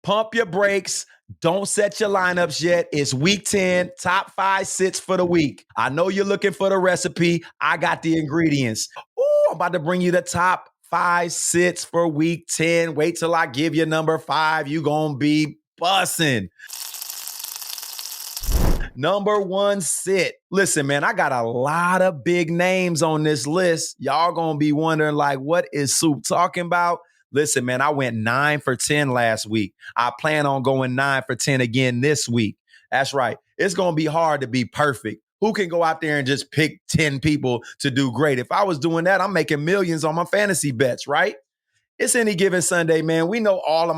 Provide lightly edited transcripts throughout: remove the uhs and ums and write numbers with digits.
Pump your brakes. Don't set your lineups yet. It's week 10, top 5 sits for the week. I know you're looking for the recipe. I got the ingredients. Ooh, I'm about to bring you the top 5 sits for week 10. Wait till I give you number 5. You gonna be bussing. Number 1 sit. Listen, man, I got a lot of big names on this list. Y'all gonna be wondering, like, what is Soup talking about? Listen, man, I went 9 for 10 last week. I plan on going 9 for 10 again this week. That's right. It's gonna be hard to be perfect. Who can go out there and just pick 10 people to do great? If I was doing that, I'm making millions on my fantasy bets, right? It's any given Sunday, man. We know all of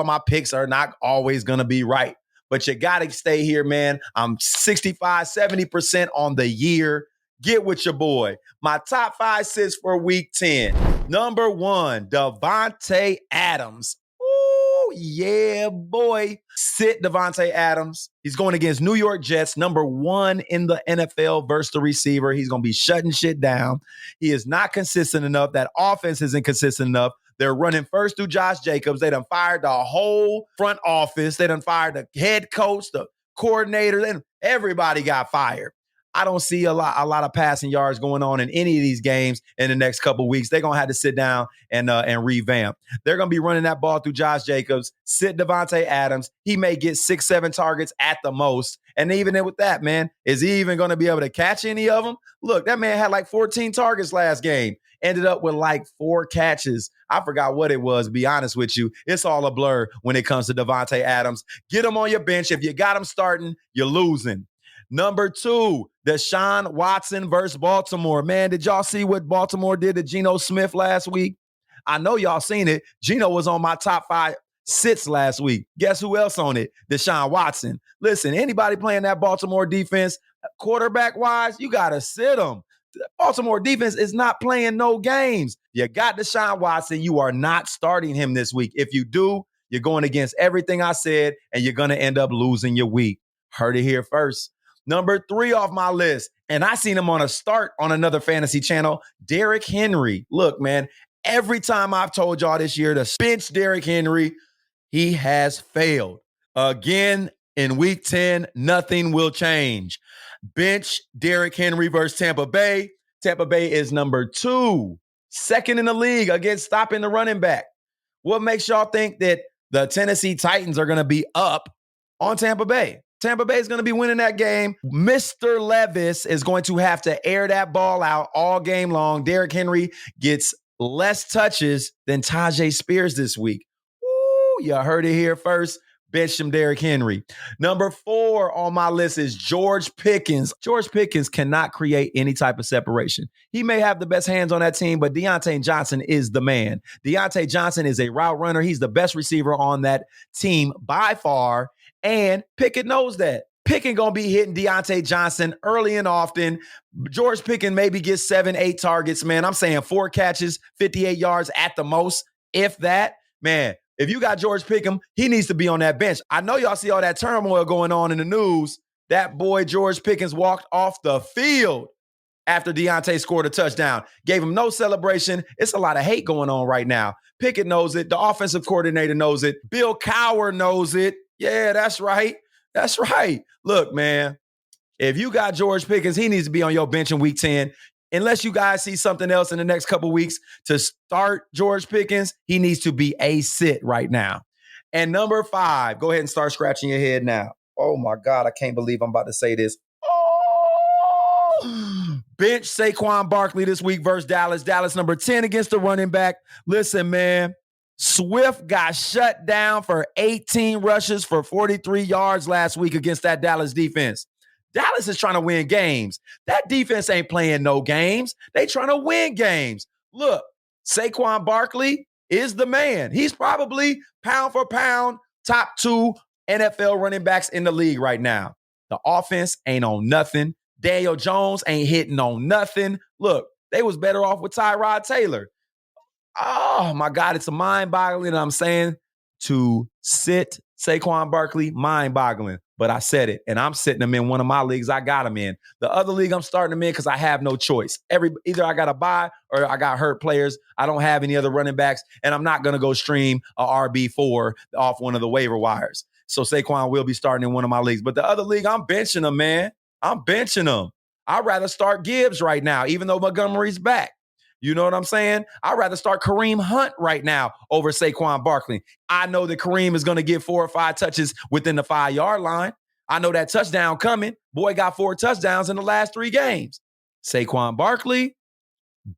my picks are not always going to be right, but you got to stay here, man. I'm 65, 70% on the year. Get with your boy. My top 5 sits for week 10. Number 1, Davante Adams. Ooh, yeah, boy. Sit Davante Adams. He's going against New York Jets, number 1 in the NFL versus the receiver. He's going to be shutting shit down. He is not consistent enough. That offense isn't consistent enough. They're running first through Josh Jacobs. They done fired the whole front office. They done fired the head coach, the coordinator. Then everybody got fired. I don't see a lot of passing yards going on in any of these games in the next couple of weeks. They're gonna have to sit down and revamp. They're gonna be running that ball through Josh Jacobs. Sit Davante Adams. He may get 6, 7 targets at the most. And even with that, man, is he even gonna be able to catch any of them? Look, that man had like 14 targets last game. Ended up with like 4 catches. I forgot what it was, to be honest with you. It's all a blur when it comes to Davante Adams. Get him on your bench. If you got him starting, you're losing. Number 2, Deshaun Watson versus Baltimore. Man, did y'all see what Baltimore did to Geno Smith last week? I know y'all seen it. Geno was on my top 5 sits last week. Guess who else on it? Deshaun Watson. Listen, anybody playing that Baltimore defense, quarterback-wise, you got to sit them. The Baltimore defense is not playing no games. You got Deshaun Watson. You are not starting him this week. If you do, you're going against everything I said, and you're going to end up losing your week. Heard it here first. Number 3 off my list, and I seen him on a start on another fantasy channel, Derrick Henry. Look, man, every time I've told y'all this year to bench Derrick Henry, he has failed. Again, in week 10, nothing will change. Bench Derrick Henry versus Tampa Bay. Tampa Bay is number 2, second in the league against stopping the running back. What makes y'all think that the Tennessee Titans are going to be up on Tampa Bay? Tampa Bay is going to be winning that game. Mr. Levis is going to have to air that ball out all game long. Derrick Henry gets less touches than Tajay Spears this week. Woo, you heard it here first. Bench him, Derrick Henry. Number 4 on my list is George Pickens. George Pickens cannot create any type of separation. He may have the best hands on that team, but Deontay Johnson is the man. Deontay Johnson is a route runner. He's the best receiver on that team by far, and Pickett knows that. Pickett going to be hitting Deontay Johnson early and often. George Pickens maybe gets 7, 8 targets, man. I'm saying 4 catches, 58 yards at the most, if that. Man, if you got George Pickens, he needs to be on that bench. I know y'all see all that turmoil going on in the news. That boy George Pickens walked off the field after Deontay scored a touchdown. Gave him no celebration. It's a lot of hate going on right now. Pickett knows it. The offensive coordinator knows it. Bill Cowher knows it. Yeah, that's right. That's right. Look, man, if you got George Pickens, he needs to be on your bench in week 10. Unless you guys see something else in the next couple weeks to start George Pickens, he needs to be a sit right now. And number 5, go ahead and start scratching your head now. Oh, my God, I can't believe I'm about to say this. Oh! Bench Saquon Barkley this week versus Dallas. Dallas number 10 against the running back. Listen, man, Swift got shut down for 18 rushes for 43 yards last week against that Dallas defense. Dallas is trying to win games. That defense ain't playing no games. They trying to win games. Look, Saquon Barkley is the man. He's probably pound for pound top 2 NFL running backs in the league right now. The offense ain't on nothing. Daniel Jones ain't hitting on nothing. Look, they was better off with Tyrod Taylor. Oh, my God, it's a mind-boggling. I'm saying to sit Saquon Barkley, mind-boggling. but I said it, and I'm sitting them in one of my leagues. I got them in. The other league, I'm starting them in because I have no choice. Either I got to buy or I got hurt players. I don't have any other running backs, and I'm not going to go stream a RB4 off one of the waiver wires. So Saquon will be starting in one of my leagues. But the other league, I'm benching them, man. I'm benching them. I'd rather start Gibbs right now, even though Montgomery's back. You know what I'm saying? I'd rather start Kareem Hunt right now over Saquon Barkley. I know that Kareem is going to get 4 or 5 touches within the 5-yard line. I know that touchdown coming. Boy got 4 touchdowns in the last 3 games. Saquon Barkley,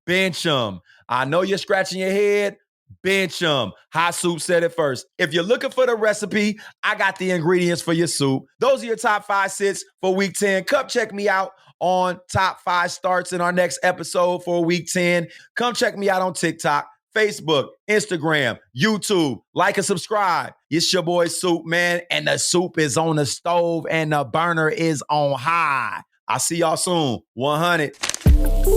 bench him. I know you're scratching your head. Bench him. Hot Soup said it first. If you're looking for the recipe, I got the ingredients for your soup. Those are your top 5 sits for week 10. Come check me out on top 5 starts in our next episode for week 10. Come check me out on TikTok, Facebook, Instagram, YouTube. Like and subscribe. It's your boy Soup, man. And the soup is on the stove and the burner is on high. I'll see y'all soon. 100.